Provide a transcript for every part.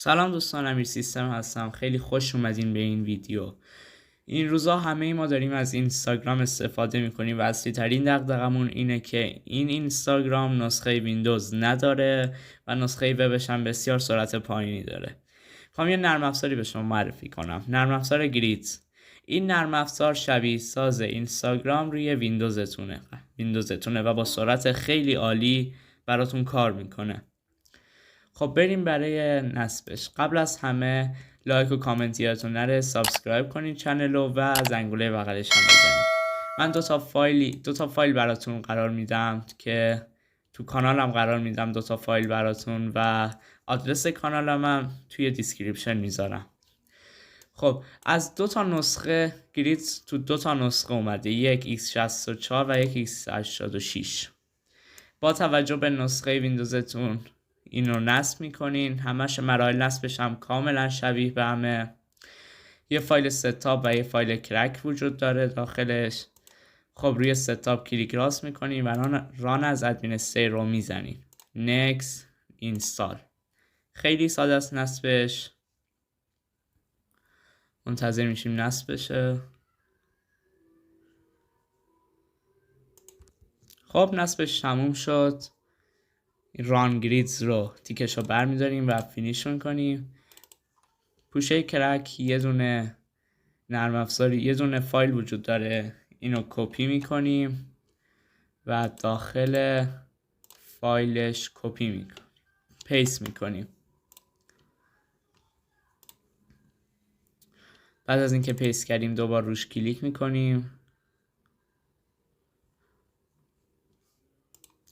سلام دوستان، امیر سیستم هستم. خیلی خوش اومدین به این ویدیو. این روزا همه ما داریم از اینستاگرام استفاده میکنیم و اصلی ترین دغدغمون اینه که این اینستاگرام نسخه ویندوز نداره و نسخه وبش هم بسیار سرعت پایینی داره. میخوام یه نرم افزاری به شما معرفی کنم، نرم افزار گریت. این نرم افزار شبیه ساز اینستاگرام روی ویندوزتونه و با سرعت خیلی عالی براتون کار میکنه. خب بریم برای نصبش. قبل از همه لایک و کامنت یادتون نره، سابسکرایب کنید چنل رو و زنگوله بغلش هم بزنید. من دو تا فایل براتون قرار میدم که تو کانالم قرار میدم، 2 تا فایل براتون و آدرس کانالم هم توی دیسکریپشن میذارم. خب از 2 تا نسخه گریت تو 2 تا نسخه اومده، یک x64 و یک x86. با توجه به نسخه ویندوزتون این رو نصب میکنین. همش مراحل نصبش هم کاملا شبیه به همه. یه فایل ستاپ و یه فایل کرک وجود داره داخلش. خب روی ستاپ کلیک راست میکنین و ران از ادمینستراتور رو میزنین. next install. خیلی ساده است نصبش. منتظر میشیم نصب بشه. خب نصبش تموم شد. ران گریدز رو تیکش رو برمیداریم و فینیش کنیم. پوشه کرک یه دونه نرم افزاری، یه دونه فایل وجود داره، اینو کپی میکنیم و داخل فایلش کپی میکنیم، پیست میکنیم. بعد از اینکه پیست کردیم دوبار روش کلیک میکنیم.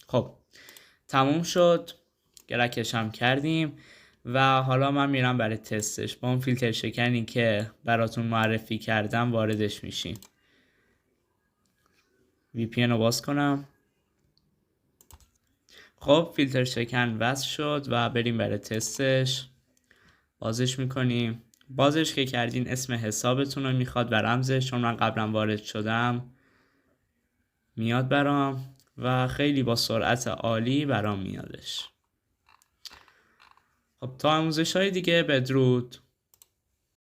خب تموم شد، گرکش هم کردیم و حالا من میرم برای تستش. با اون فیلتر شکنی که براتون معرفی کردم واردش میشیم. VPN رو باز کنم. خب فیلتر شکن وصل شد و بریم برای تستش. بازش میکنیم. بازش که کردین اسم حسابتون رو میخواد و رمزش، چون من قبلا وارد شدم میاد برام و خیلی با سرعت عالی برام میادش. خب تا آموزش های دیگه بدرود.